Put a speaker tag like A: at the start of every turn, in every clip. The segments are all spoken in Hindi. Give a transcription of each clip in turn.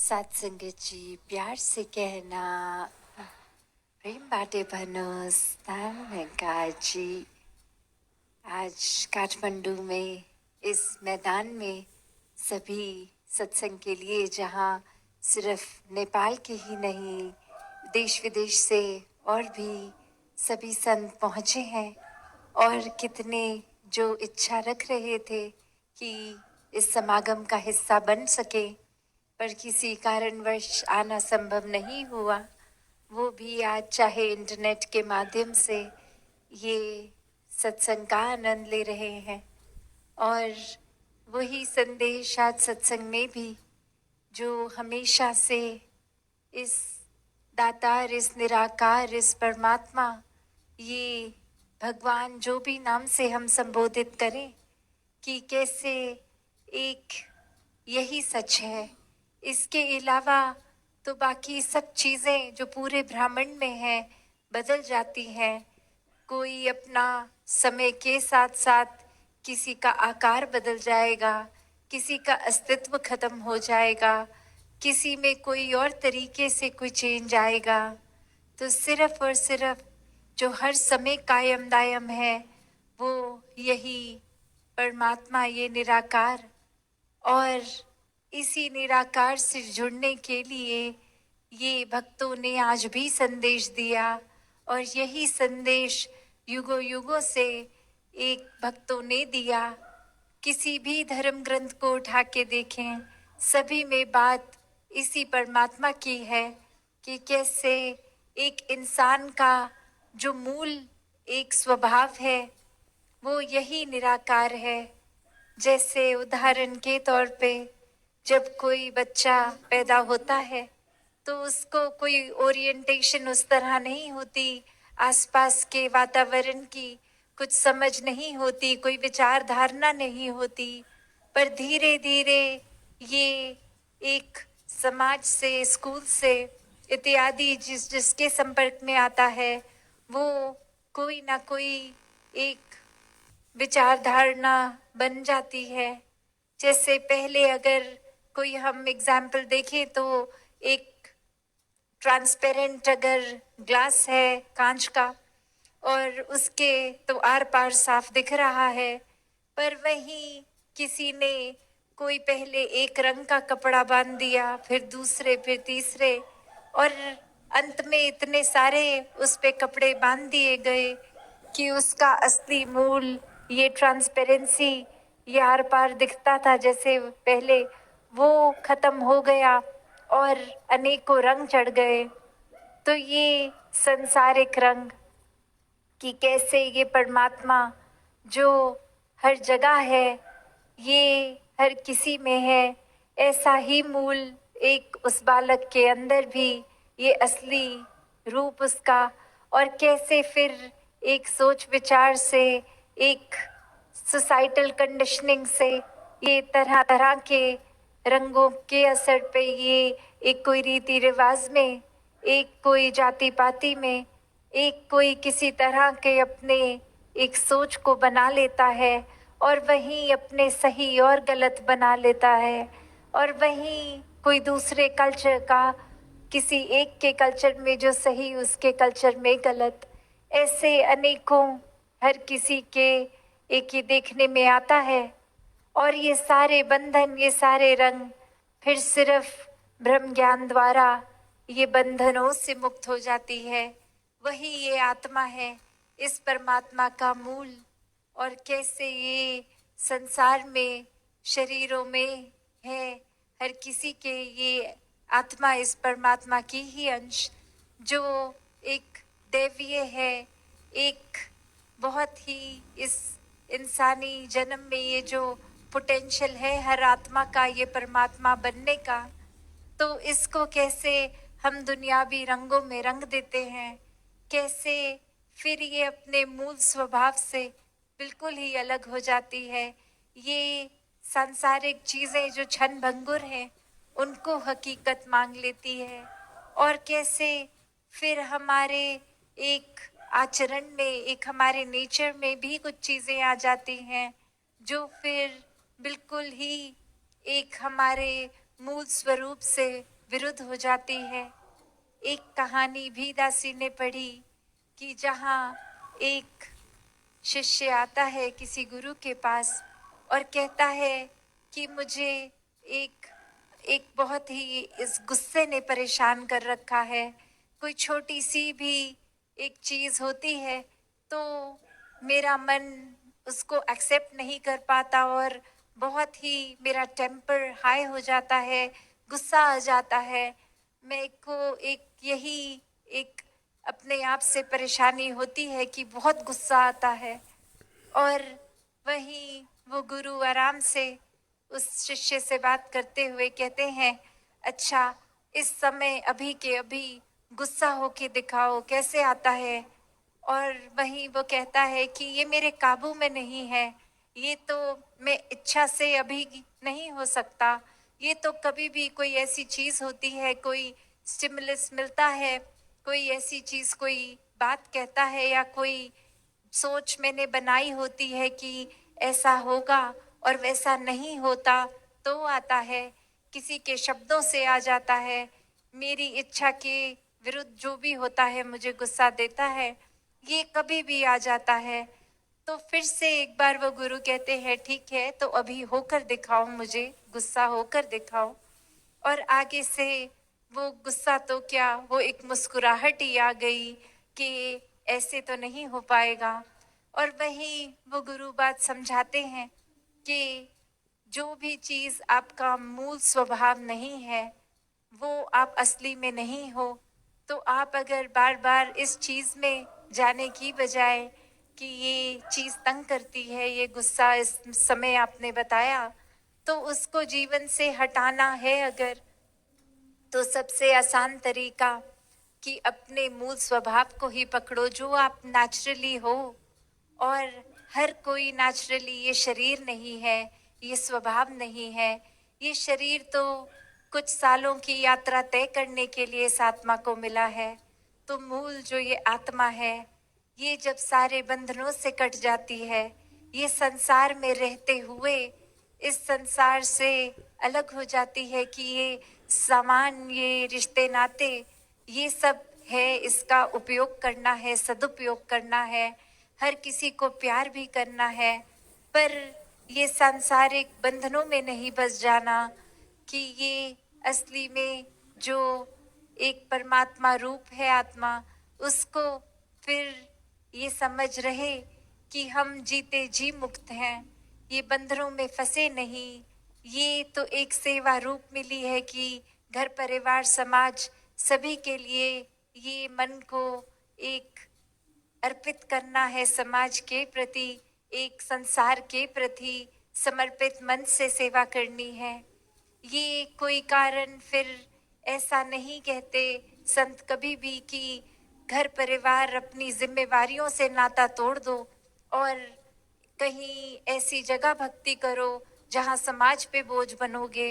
A: सत्संगत जी प्यार से कहना प्रेम बाटे भनोस धन वेंकट जी। आज काठमांडू में इस मैदान में सभी सत्संग के लिए, जहाँ सिर्फ नेपाल के ही नहीं देश विदेश से और भी सभी संत पहुँचे हैं, और कितने जो इच्छा रख रहे थे कि इस समागम का हिस्सा बन सके, पर किसी कारणवश आना संभव नहीं हुआ। वो भी आज चाहे इंटरनेट के माध्यम से ये सत्संग का आनंद ले रहे हैं। और वही संदेश आज सत्संग में भी, जो हमेशा से इस दातार, इस निराकार, इस परमात्मा, ये भगवान, जो भी नाम से हम संबोधित करें, कि कैसे एक यही सच है। इसके अलावा तो बाकी सब चीज़ें जो पूरे ब्रह्मांड में हैं बदल जाती हैं। कोई अपना समय के साथ साथ किसी का आकार बदल जाएगा, किसी का अस्तित्व खत्म हो जाएगा, किसी में कोई और तरीके से कोई चेंज आएगा। तो सिर्फ और सिर्फ जो हर समय कायम दायम है वो यही परमात्मा, ये निराकार। और इसी निराकार से जुड़ने के लिए ये भक्तों ने आज भी संदेश दिया, और यही संदेश युगों युगों से एक भक्तों ने दिया। किसी भी धर्म ग्रंथ को उठा के देखें, सभी में बात इसी परमात्मा की है कि कैसे एक इंसान का जो मूल एक स्वभाव है वो यही निराकार है। जैसे उदाहरण के तौर पे जब कोई बच्चा पैदा होता है तो उसको कोई ओरिएंटेशन उस तरह नहीं होती, आसपास के वातावरण की कुछ समझ नहीं होती, कोई विचार धारणा नहीं होती, पर धीरे धीरे ये एक समाज से, स्कूल से इत्यादि जिसके संपर्क में आता है वो कोई ना कोई एक विचार धारणा बन जाती है। जैसे पहले अगर कोई हम एग्जाम्पल देखें तो एक ट्रांसपेरेंट अगर ग्लास है कांच का, और उसके तो आर पार साफ दिख रहा है, पर वहीं किसी ने कोई पहले एक रंग का कपड़ा बांध दिया, फिर दूसरे, फिर तीसरे, और अंत में इतने सारे उस पे कपड़े बांध दिए गए कि उसका असली मूल, ये ट्रांसपेरेंसी, ये आर पार दिखता था जैसे पहले, वो खत्म हो गया और अनेकों रंग चढ़ गए। तो ये संसारिक रंग कि कैसे ये परमात्मा जो हर जगह है, ये हर किसी में है, ऐसा ही मूल एक उस बालक के अंदर भी, ये असली रूप उसका। और कैसे फिर एक सोच विचार से, एक सोसाइटल कंडीशनिंग से, ये तरह तरह के रंगों के असर पे, ये एक कोई रीति रिवाज में, एक कोई जाति पाति में, एक कोई किसी तरह के अपने एक सोच को बना लेता है, और वहीं अपने सही और गलत बना लेता है, और वहीं कोई दूसरे कल्चर का, किसी एक के कल्चर में जो सही उसके कल्चर में गलत, ऐसे अनेकों हर किसी के एक ही देखने में आता है। और ये सारे बंधन, ये सारे रंग फिर सिर्फ ब्रह्म ज्ञान द्वारा ये बंधनों से मुक्त हो जाती है। वही ये आत्मा है, इस परमात्मा का मूल। और कैसे ये संसार में शरीरों में है, हर किसी के ये आत्मा इस परमात्मा की ही अंश, जो एक दैवीय है, एक बहुत ही इस इंसानी जन्म में ये जो पोटेंशियल है हर आत्मा का, ये परमात्मा बनने का, तो इसको कैसे हम दुनियावी रंगों में रंग देते हैं, कैसे फिर ये अपने मूल स्वभाव से बिल्कुल ही अलग हो जाती है। ये सांसारिक चीज़ें जो क्षण भंगुर हैं उनको हकीकत मांग लेती है, और कैसे फिर हमारे एक आचरण में, एक हमारे नेचर में भी कुछ चीज़ें आ जाती हैं जो फिर बिल्कुल ही एक हमारे मूल स्वरूप से विरुद्ध हो जाती है। एक कहानी भी दासी ने पढ़ी कि जहाँ एक शिष्य आता है किसी गुरु के पास और कहता है कि मुझे एक एक बहुत ही इस गुस्से ने परेशान कर रखा है। कोई छोटी सी भी एक चीज़ होती है तो मेरा मन उसको एक्सेप्ट नहीं कर पाता और बहुत ही मेरा टेम्पर हाई हो जाता है, गुस्सा आ जाता है। मेरे को एक यही एक अपने आप से परेशानी होती है कि बहुत गुस्सा आता है। और वहीं वो गुरु आराम से उस शिष्य से बात करते हुए कहते हैं, अच्छा इस समय अभी के अभी गुस्सा होके दिखाओ कैसे आता है। और वहीं वो कहता है कि ये मेरे काबू में नहीं है, ये तो मैं इच्छा से अभी नहीं हो सकता, ये तो कभी भी कोई ऐसी चीज़ होती है, कोई स्टिमुलस मिलता है, कोई ऐसी चीज़, कोई बात कहता है या कोई सोच मैंने बनाई होती है कि ऐसा होगा और वैसा नहीं होता तो आता है, किसी के शब्दों से आ जाता है, मेरी इच्छा के विरुद्ध जो भी होता है मुझे गुस्सा देता है, ये कभी भी आ जाता है। तो फिर से एक बार वो गुरु कहते हैं, ठीक है तो अभी होकर दिखाओ, मुझे गुस्सा होकर दिखाओ। और आगे से वो गुस्सा तो क्या, वो एक मुस्कुराहट ही आ गई कि ऐसे तो नहीं हो पाएगा। और वहीं वो गुरु बात समझाते हैं कि जो भी चीज़ आपका मूल स्वभाव नहीं है वो आप असली में नहीं हो। तो आप अगर बार बार इस चीज़ में जाने की बजाय कि ये चीज़ तंग करती है, ये गुस्सा इस समय आपने बताया, तो उसको जीवन से हटाना है अगर, तो सबसे आसान तरीका कि अपने मूल स्वभाव को ही पकड़ो जो आप नेचुरली हो। और हर कोई नेचुरली, ये शरीर नहीं है, ये स्वभाव नहीं है, ये शरीर तो कुछ सालों की यात्रा तय करने के लिए इस आत्मा को मिला है। तो मूल जो ये आत्मा है, ये जब सारे बंधनों से कट जाती है, ये संसार में रहते हुए इस संसार से अलग हो जाती है कि ये सामान, ये रिश्ते नाते, ये सब है, इसका उपयोग करना है, सदुपयोग करना है, हर किसी को प्यार भी करना है, पर ये सांसारिक बंधनों में नहीं बस जाना कि ये असली में जो एक परमात्मा रूप है आत्मा, उसको फिर ये समझ रहे कि हम जीते जी मुक्त हैं, ये बंधनों में फंसे नहीं। ये तो एक सेवा रूप मिली है कि घर परिवार समाज सभी के लिए ये मन को एक अर्पित करना है, समाज के प्रति, एक संसार के प्रति समर्पित मन से सेवा करनी है। ये कोई कारण फिर ऐसा नहीं कहते संत कभी भी कि घर परिवार अपनी जिम्मेवारियों से नाता तोड़ दो और कहीं ऐसी जगह भक्ति करो जहाँ समाज पे बोझ बनोगे।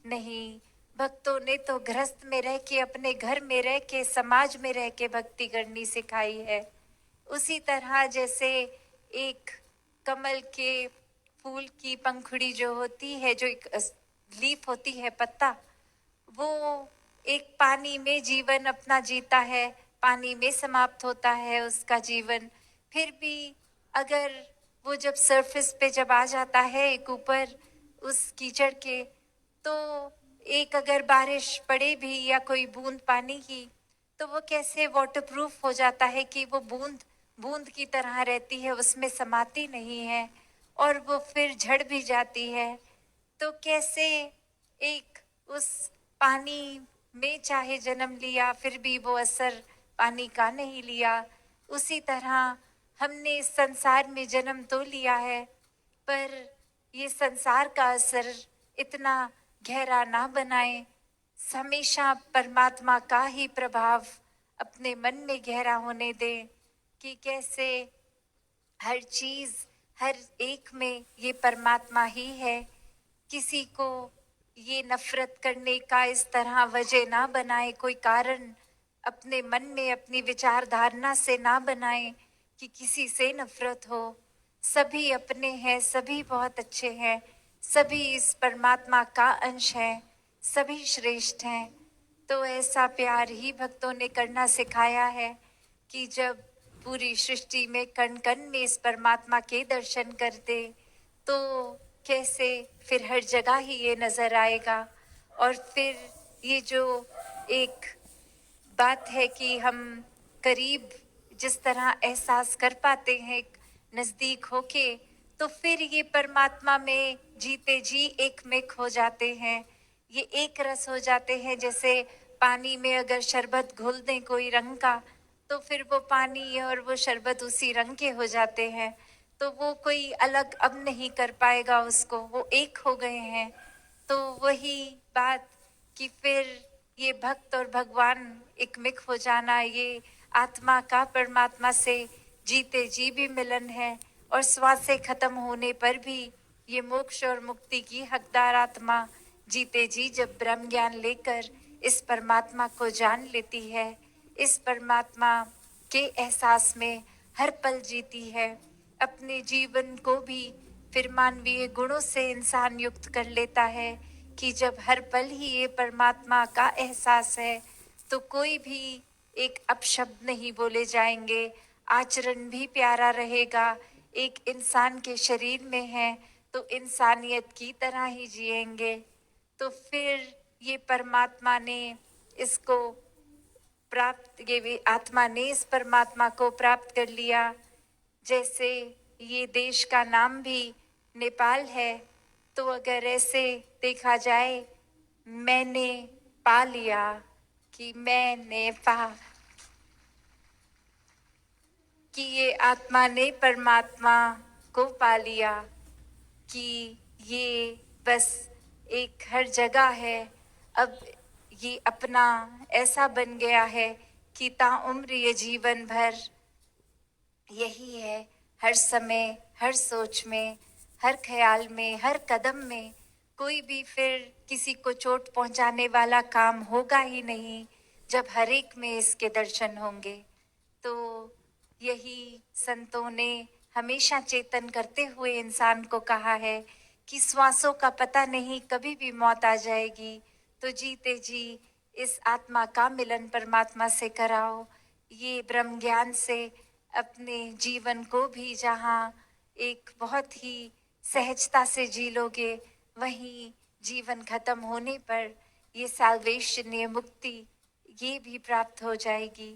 A: नहीं, भक्तों ने तो गृहस्थ में रह के, अपने घर में रह के, समाज में रह के भक्ति करनी सिखाई है। उसी तरह जैसे एक कमल के फूल की पंखुड़ी जो होती है, जो एक लीफ होती है, पत्ता, वो एक पानी में जीवन अपना जीता है, पानी में समाप्त होता है उसका जीवन। फिर भी अगर वो जब सरफेस पे जब आ जाता है एक ऊपर उस कीचड़ के, तो एक अगर बारिश पड़े भी या कोई बूंद पानी की, तो वो कैसे वाटरप्रूफ हो जाता है कि वो बूंद बूंद की तरह रहती है, उसमें समाती नहीं है और वो फिर झड़ भी जाती है। तो कैसे एक उस पानी में चाहे जन्म लिया फिर भी वो असर पानी का नहीं लिया, उसी तरह हमने इस संसार में जन्म तो लिया है, पर ये संसार का असर इतना गहरा ना बनाए। हमेशा परमात्मा का ही प्रभाव अपने मन में गहरा होने दें कि कैसे हर चीज़, हर एक में ये परमात्मा ही है। किसी को ये नफरत करने का इस तरह वजह ना बनाए, कोई कारण अपने मन में, अपनी विचारधारणा से ना बनाए कि किसी से नफरत हो। सभी अपने हैं, सभी बहुत अच्छे हैं, सभी इस परमात्मा का अंश हैं, सभी श्रेष्ठ हैं। तो ऐसा प्यार ही भक्तों ने करना सिखाया है कि जब पूरी सृष्टि में कण कण में इस परमात्मा के दर्शन करते तो कैसे फिर हर जगह ही ये नजर आएगा। और फिर ये जो एक बात है कि हम करीब जिस तरह एहसास कर पाते हैं नजदीक होके, तो फिर ये परमात्मा में जीते जी एक में खो जाते हैं। ये एक रस हो जाते हैं। जैसे पानी में अगर शरबत घोल दें कोई रंग का, तो फिर वो पानी और वो शरबत उसी रंग के हो जाते हैं। तो वो कोई अलग अब नहीं कर पाएगा उसको, वो एक हो गए हैं। तो वही बात कि फिर ये भक्त और भगवान एकमिक हो जाना, ये आत्मा का परमात्मा से जीते जी भी मिलन है। और श्वासें खत्म होने पर भी ये मोक्ष और मुक्ति की हकदार आत्मा जीते जी जब ब्रह्म ज्ञान लेकर इस परमात्मा को जान लेती है, इस परमात्मा के एहसास में हर पल जीती है, अपने जीवन को भी फिर मानवीय गुणों से इंसान युक्त कर लेता है कि जब हर पल ही ये परमात्मा का एहसास है तो कोई भी एक अपशब्द नहीं बोले जाएंगे, आचरण भी प्यारा रहेगा। एक इंसान के शरीर में है तो इंसानियत की तरह ही जिएंगे। तो फिर ये परमात्मा ने इसको प्राप्त, ये भी आत्मा ने इस परमात्मा को प्राप्त कर लिया। जैसे ये देश का नाम भी नेपाल है, तो अगर ऐसे देखा जाए, मैंने पा लिया कि मैंने पा, कि ये आत्मा ने परमात्मा को पा लिया, कि ये बस एक हर जगह है। अब ये अपना ऐसा बन गया है कि ताउम्र ये जीवन भर यही है, हर समय, हर सोच में, हर ख्याल में, हर कदम में। कोई भी फिर किसी को चोट पहुंचाने वाला काम होगा ही नहीं जब हर एक में इसके दर्शन होंगे। तो यही संतों ने हमेशा चेतन करते हुए इंसान को कहा है कि श्वासों का पता नहीं, कभी भी मौत आ जाएगी, तो जीते जी इस आत्मा का मिलन परमात्मा से कराओ। ये ब्रह्म ज्ञान से अपने जीवन को भी जहाँ एक बहुत ही सहजता से जी लोगे, वहीं जीवन खत्म होने पर ये साल्वेशन, ये मुक्ति, ये भी प्राप्त हो जाएगी।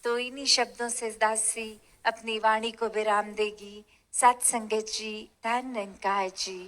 A: तो इन्हीं शब्दों से दासी अपनी वाणी को विराम देगी। सत्संगत जी, धन निरंकार जी।